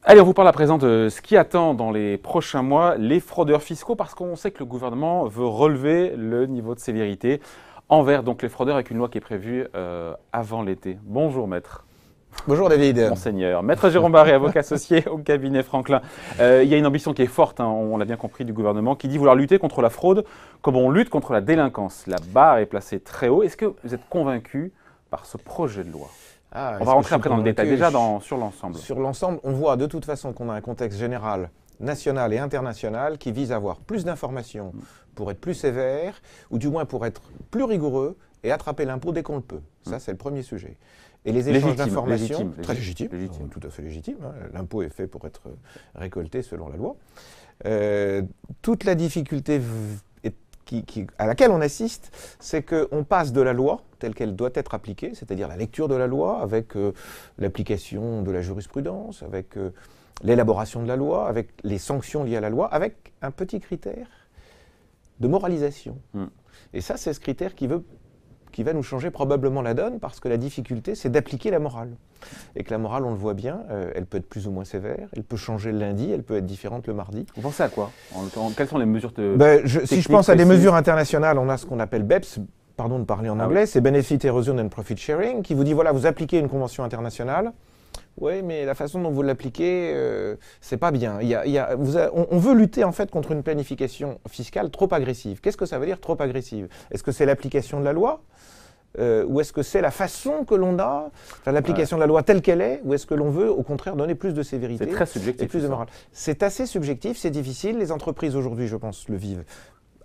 Allez, on vous parle à présent de ce qui attend dans les prochains mois les fraudeurs fiscaux, parce qu'on sait que le gouvernement veut relever le niveau de sévérité envers donc les fraudeurs avec une loi qui est prévue avant l'été. Bonjour maître. Bonjour David. Monseigneur. Maître Jérôme Barré, avocat associé au cabinet Franklin. Il y a une ambition qui est forte, hein, on l'a bien compris, du gouvernement, qui dit vouloir lutter contre la fraude comme on lutte contre la délinquance. La barre est placée très haut. Est-ce que vous êtes convaincu par ce projet de loi ? On va rentrer après dans le détail, déjà sur l'ensemble. Sur l'ensemble, on voit de toute façon qu'on a un contexte général, national et international, qui vise à avoir plus d'informations pour être plus sévère, ou du moins pour être plus rigoureux et attraper l'impôt dès qu'on le peut. Ça, c'est le premier sujet. Et les échanges d'informations, très légitimes, tout à fait légitimes. Hein. L'impôt est fait pour être récolté selon la loi. Toute la difficulté à laquelle on assiste, c'est qu'on passe de la loi telle qu'elle doit être appliquée, c'est-à-dire la lecture de la loi, avec l'application de la jurisprudence, avec l'élaboration de la loi, avec les sanctions liées à la loi, avec un petit critère de moralisation. Et ça, c'est ce critère qui va nous changer probablement la donne, parce que la difficulté, c'est d'appliquer la morale. Et que la morale, on le voit bien, elle peut être plus ou moins sévère, elle peut changer le lundi, elle peut être différente le mardi. Vous pensez à quoi? Quelles sont les mesures si je pense à des mesures internationales, on a ce qu'on appelle BEPS, pardon de parler en anglais, c'est Benefit Erosion and Profit Sharing, qui vous dit, voilà, vous appliquez une convention internationale, oui, mais la façon dont vous l'appliquez, c'est pas bien. On veut lutter en fait contre une planification fiscale trop agressive. Qu'est-ce que ça veut dire trop agressive? Est-ce que c'est l'application de la loi ou est-ce que c'est la façon que l'on a, l'application de la loi telle qu'elle est, ou est-ce que l'on veut au contraire donner plus de sévérité? C'est très subjectif. Et plus de morale. C'est assez subjectif, c'est difficile. Les entreprises aujourd'hui, je pense, le vivent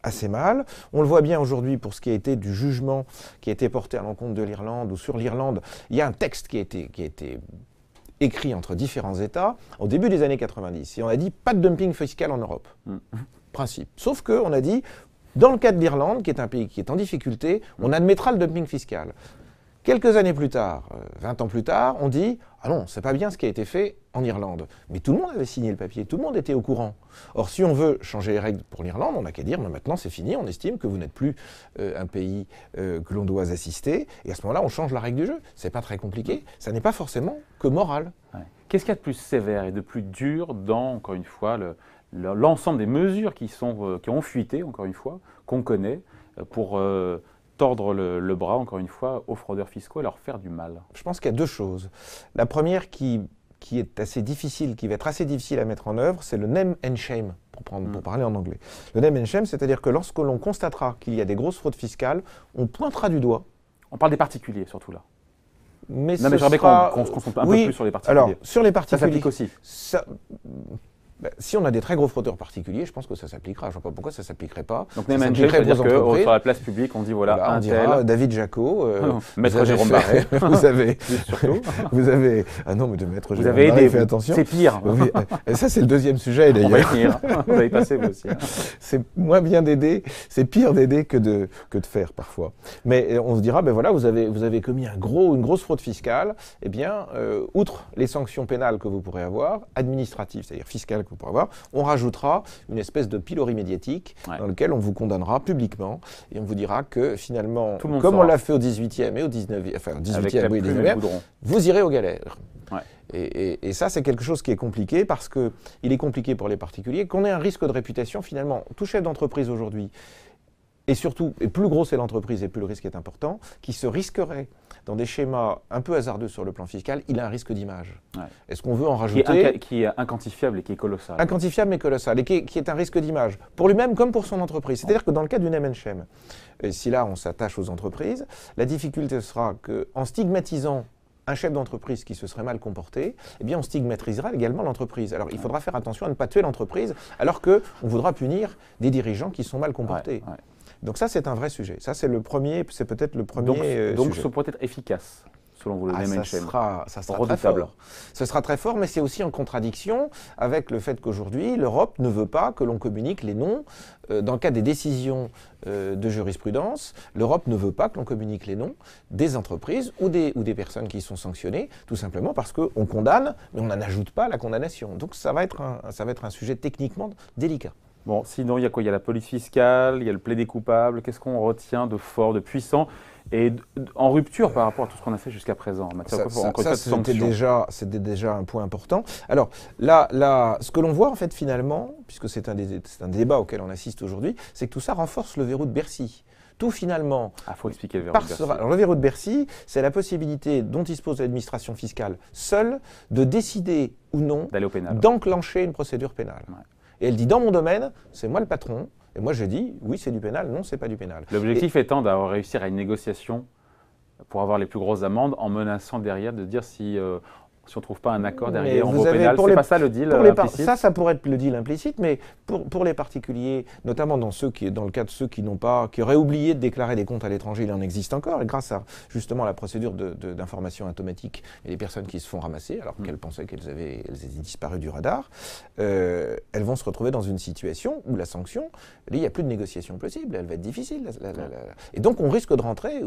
assez mal. On le voit bien aujourd'hui pour ce qui a été du jugement qui a été porté à l'encontre de l'Irlande ou sur l'Irlande. Il y a un texte qui a été écrit entre différents États au début des années 90. Et on a dit pas de dumping fiscal en Europe. Principe. Sauf qu'on a dit, dans le cas de l'Irlande, qui est un pays qui est en difficulté, on admettra le dumping fiscal. Quelques années plus tard, 20 ans plus tard, on dit « Ah non, c'est pas bien ce qui a été fait en Irlande ». Mais tout le monde avait signé le papier, tout le monde était au courant. Or, si on veut changer les règles pour l'Irlande, on n'a qu'à dire « Maintenant, c'est fini, on estime que vous n'êtes plus un pays que l'on doit assister ». Et à ce moment-là, on change la règle du jeu. C'est pas très compliqué, ça n'est pas forcément que moral. Ouais. Qu'est-ce qu'il y a de plus sévère et de plus dur dans, encore une fois, l'ensemble des mesures qui ont fuité, encore une fois, qu'on connaît, pour tordre le bras, encore une fois, aux fraudeurs fiscaux et leur faire du mal? Je pense qu'il y a deux choses. La première qui est assez difficile, qui va être assez difficile à mettre en œuvre, c'est le name and shame, pour parler en anglais. Le name and shame, c'est-à-dire que lorsque l'on constatera qu'il y a des grosses fraudes fiscales, on pointera du doigt. On parle des particuliers, surtout là. Mais non, mais j'aimerais qu'on se concentre un peu plus sur les particuliers. Alors, sur les particuliers, ça s'applique aussi. Si on a des très gros fraudeurs particuliers, je pense que ça s'appliquera. Je ne vois pas pourquoi ça ne s'appliquerait pas. Donc, name and shame, c'est-à-dire que sur la place publique, on dit voilà, on dira David Jacot, Maître Jérôme Barré. vous avez. Ah non, mais de Maître Jérôme Barré, faites attention. C'est pire. Oui, et ça, c'est le deuxième sujet d'ailleurs. On va y venir. Vous allez passer vous aussi. C'est moins bien d'aider, c'est pire d'aider que de faire parfois. Mais on se dira, ben voilà, vous avez commis une grosse fraude fiscale. Eh bien, outre les sanctions pénales que vous pourrez avoir, administratives, c'est-à-dire fiscales, pour avoir, on rajoutera une espèce de pilori médiatique dans lequel on vous condamnera publiquement et on vous dira que finalement, comme on l'a fait au 18e et au 19e, enfin au 18e et au 19e, vous irez aux galères. Ouais. Et ça, c'est quelque chose qui est compliqué parce qu'il est compliqué pour les particuliers, qu'on ait un risque de réputation finalement. Tout chef d'entreprise aujourd'hui, et surtout, et plus grosse est l'entreprise et plus le risque est important, qui se risquerait dans des schémas un peu hasardeux sur le plan fiscal, il a un risque d'image. Ouais. Est-ce qu'on veut en rajouter qui est inquantifiable et qui est colossal. Inquantifiable mais colossal, et qui est un risque d'image, pour lui-même comme pour son entreprise. C'est-à-dire que dans le cas du name and shame, et si là on s'attache aux entreprises, la difficulté sera qu'en stigmatisant un chef d'entreprise qui se serait mal comporté, eh bien on stigmatisera également l'entreprise. Alors il faudra faire attention à ne pas tuer l'entreprise, alors qu'on voudra punir des dirigeants qui sont mal comportés. Ouais. Donc ça, c'est un vrai sujet. Ça, c'est peut-être le premier sujet. Donc ça pourrait être efficace, selon vous, le name and shame. Ça sera très fort. Ce sera très fort, mais c'est aussi en contradiction avec le fait qu'aujourd'hui, l'Europe ne veut pas que l'on communique les noms. Dans le cas des décisions de jurisprudence, l'Europe ne veut pas que l'on communique les noms des entreprises ou des personnes qui sont sanctionnées, tout simplement parce qu'on condamne, mais on n'en ajoute pas la condamnation. Donc ça va être un sujet techniquement délicat. Bon, sinon, il y a quoi? Il y a la police fiscale, il y a le plaidé coupable. Qu'est-ce qu'on retient de fort, de puissant et en rupture par rapport à tout ce qu'on a fait jusqu'à présent en matière de sanctions? C'était déjà un point important. Alors là, ce que l'on voit en fait finalement, puisque c'est un débat auquel on assiste aujourd'hui, c'est que tout ça renforce le verrou de Bercy. Tout finalement. Il faut expliquer le verrou de Bercy. Alors, le verrou de Bercy, c'est la possibilité dont dispose l'administration fiscale seule de décider ou non d'enclencher une procédure pénale. Ouais. Et elle dit dans mon domaine, c'est moi le patron. Et moi je dis oui c'est du pénal, non c'est pas du pénal. L'objectif étant d'avoir réussir à une négociation pour avoir les plus grosses amendes en menaçant derrière de dire si on ne trouve pas un accord derrière en pénal. C'est pas ça le deal implicite? Ça pourrait être le deal implicite, mais pour les particuliers, notamment dans le cas de ceux qui auraient oublié de déclarer des comptes à l'étranger, il en existe encore, et grâce à justement la procédure d'information automatique et les personnes qui se font ramasser, alors qu'elles pensaient qu'elles étaient disparues du radar, elles vont se retrouver dans une situation où la sanction, il n'y a plus de négociation possible, elle va être difficile. Et donc on risque de rentrer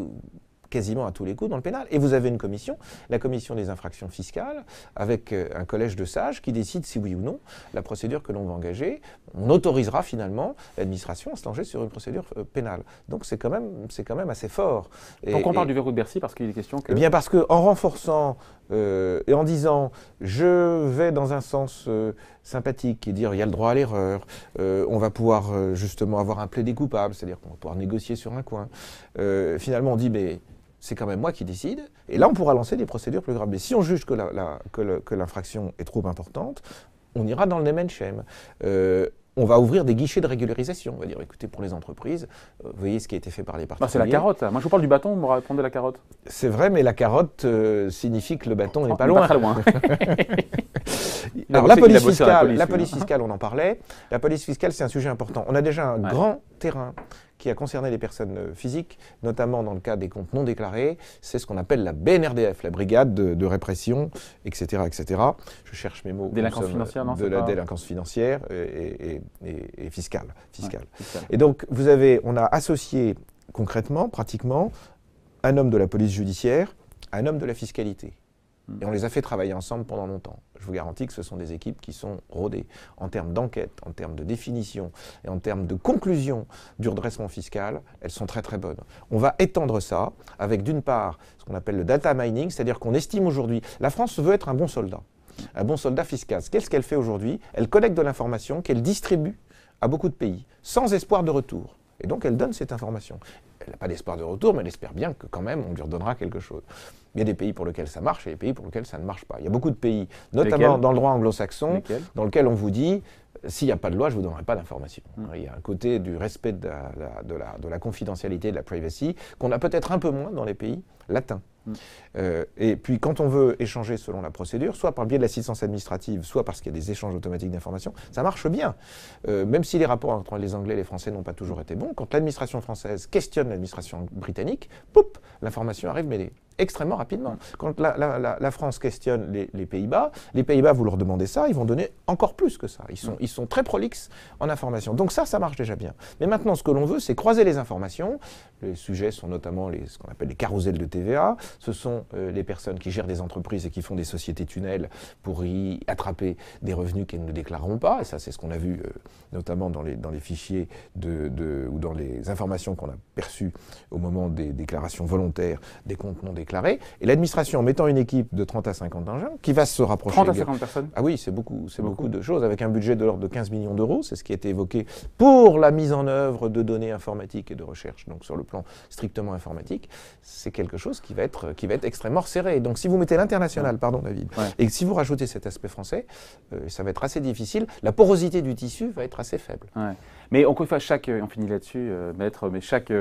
quasiment à tous les coups dans le pénal. Et vous avez une commission, la commission des infractions fiscales, avec un collège de sages qui décide si oui ou non la procédure que l'on va engager. On autorisera finalement l'administration à se lancer sur une procédure pénale. Donc c'est quand même assez fort. Donc on parle du verrou de Bercy parce qu'il est question que... Eh bien parce qu'en renforçant et en disant je vais dans un sens sympathique et dire il y a le droit à l'erreur, on va pouvoir justement avoir un plaidé coupable, c'est-à-dire qu'on va pouvoir négocier sur un coin. Finalement on dit mais c'est quand même moi qui décide, et là on pourra lancer des procédures plus graves. Mais si on juge que l'infraction est trop importante, on ira dans le name and shame. On va ouvrir des guichets de régularisation. On va dire, écoutez, pour les entreprises, vous voyez ce qui a été fait par les particuliers. C'est la carotte. Moi, je vous parle du bâton, vous me répondez la carotte. C'est vrai, mais la carotte signifie que le bâton n'est pas loin. Pas très loin. Alors, la police fiscale, on en parlait. La police fiscale, c'est un sujet important. On a déjà un grand terrain qui a concerné les personnes physiques, notamment dans le cas des comptes non déclarés. C'est ce qu'on appelle la BNRDF, la brigade de répression, etc., etc. Je cherche mes mots. Délinquance financière, non? De la délinquance financière et fiscale. Et donc, on a associé concrètement, pratiquement, un homme de la police judiciaire à un homme de la fiscalité. Et on les a fait travailler ensemble pendant longtemps. Je vous garantis que ce sont des équipes qui sont rodées en termes d'enquête, en termes de définition et en termes de conclusion du redressement fiscal. Elles sont très très bonnes. On va étendre ça avec d'une part ce qu'on appelle le data mining, c'est-à-dire qu'on estime aujourd'hui, la France veut être un bon soldat fiscal. Qu'est-ce qu'elle fait aujourd'hui? Elle collecte de l'information qu'elle distribue à beaucoup de pays, sans espoir de retour. Et donc elle donne cette information. Elle n'a pas d'espoir de retour, mais elle espère bien que quand même on lui redonnera quelque chose. Il y a des pays pour lesquels ça marche et des pays pour lesquels ça ne marche pas. Il y a beaucoup de pays, notamment dans le droit anglo-saxon, dans lequel on vous dit s'il n'y a pas de loi, je ne vous donnerai pas d'informations. Il y a un côté du respect de la confidentialité, de la privacy, qu'on a peut-être un peu moins dans les pays latins. Et puis quand on veut échanger selon la procédure, soit par le biais de l'assistance administrative, soit parce qu'il y a des échanges automatiques d'informations, ça marche bien. Même si les rapports entre les Anglais et les Français n'ont pas toujours été bons, quand l'administration française questionne l'administration britannique, l'information arrive mêlée. Extrêmement rapidement. Quand la France questionne les Pays-Bas, vous leur demandez ça, ils vont donner encore plus que ça. Ils sont très prolixes en information. Donc ça marche déjà bien. Mais maintenant, ce que l'on veut, c'est croiser les informations. Les sujets sont notamment ce qu'on appelle les carousels de TVA. Ce sont les personnes qui gèrent des entreprises et qui font des sociétés tunnels pour y attraper des revenus qu'elles ne déclareront pas. Et ça, c'est ce qu'on a vu notamment dans les fichiers ou dans les informations qu'on a perçues au moment des déclarations volontaires des comptes non déclarés. Et l'administration, en mettant une équipe de 30 à 50 agents, qui va se rapprocher... 30 à 50 personnes? Ah oui, c'est beaucoup de choses, avec un budget de l'ordre de 15 millions d'euros, c'est ce qui a été évoqué pour la mise en œuvre de données informatiques et de recherche, donc sur le plan strictement informatique, c'est quelque chose qui va être extrêmement serré. Donc si vous mettez l'international, pardon David, et si vous rajoutez cet aspect français, ça va être assez difficile, la porosité du tissu va être assez faible. Ouais. Mais encore une fois, on finit là-dessus, maître, mais chaque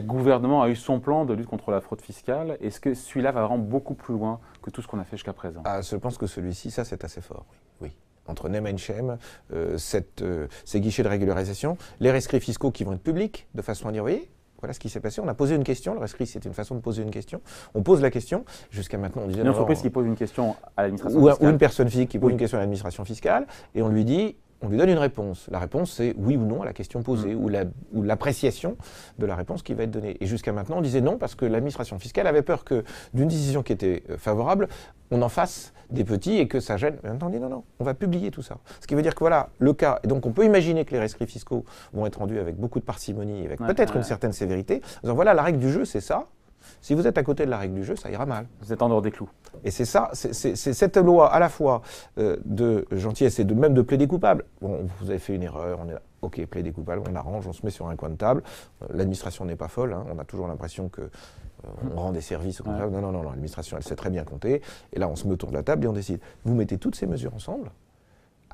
gouvernement a eu son plan de lutte contre la fraude fiscale. Est-ce que celui-là va vraiment beaucoup plus loin que tout ce qu'on a fait jusqu'à présent? Je pense que celui-ci, ça c'est assez fort, oui. Entre name and shame, ces guichets de régularisation, les rescrits fiscaux qui vont être publics, de façon à dire, vous voyez, voilà ce qui s'est passé. On a posé une question. Le rescrit, c'est une façon de poser une question. On pose la question. Jusqu'à maintenant, on disait... Une entreprise qui pose une question à l'administration fiscale. Ou une personne physique qui pose une question à l'administration fiscale. Et on lui dit, on lui donne une réponse. La réponse, c'est oui ou non à la question posée, ou l'appréciation de la réponse qui va être donnée. Et jusqu'à maintenant, on disait non parce que l'administration fiscale avait peur que d'une décision qui était favorable, on en fasse des petits et que ça gêne. Mais maintenant, on dit non, non, on va publier tout ça. Ce qui veut dire que voilà, le cas, et donc on peut imaginer que les rescrits fiscaux vont être rendus avec beaucoup de parcimonie, avec peut-être une certaine sévérité. Donc voilà, la règle du jeu, c'est ça. Si vous êtes à côté de la règle du jeu, ça ira mal. Vous êtes en dehors des clous. Et c'est ça, c'est cette loi à la fois de gentillesse et même de plaider coupable. Bon, vous avez fait une erreur, on est là, ok, plaider coupable, on arrange, on se met sur un coin de table. L'administration n'est pas folle, hein, on a toujours l'impression que on rend des services. Non, non, non, non, l'administration, elle sait très bien compter. Et là, on se met autour de la table et on décide. Vous mettez toutes ces mesures ensemble.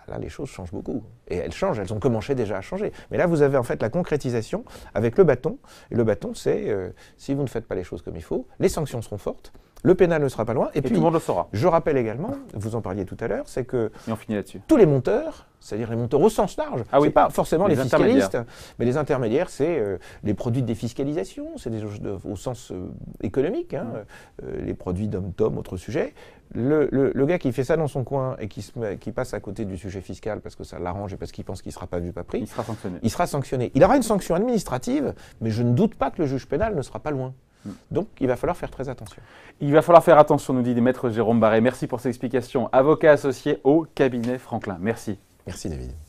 Là, les choses changent beaucoup. Et elles changent, elles ont commencé déjà à changer. Mais là, vous avez en fait la concrétisation avec le bâton. Et le bâton, c'est si vous ne faites pas les choses comme il faut, les sanctions seront fortes, le pénal ne sera pas loin. Et puis, tout le monde le saura. Je rappelle également, vous en parliez tout à l'heure, c'est que et on finit là-dessus. Tous les monteurs, c'est-à-dire les monteurs au sens large, c'est pas forcément les fiscalistes, mais les intermédiaires, c'est les produits de défiscalisation, c'est des choses au sens économique, hein, les produits d'hommes-tom, autre sujet. Le gars qui fait ça dans son coin et qui passe à côté du sujet fiscal parce que ça l'arrange et parce qu'il pense qu'il ne sera pas vu, pas pris, il sera sanctionné. Il sera sanctionné. Il aura une sanction administrative, mais je ne doute pas que le juge pénal ne sera pas loin. Donc, il va falloir faire très attention. Il va falloir faire attention, nous dit maître Jérôme Barré. Merci pour ces explications. Avocat associé au cabinet Franklin. Merci. Merci David.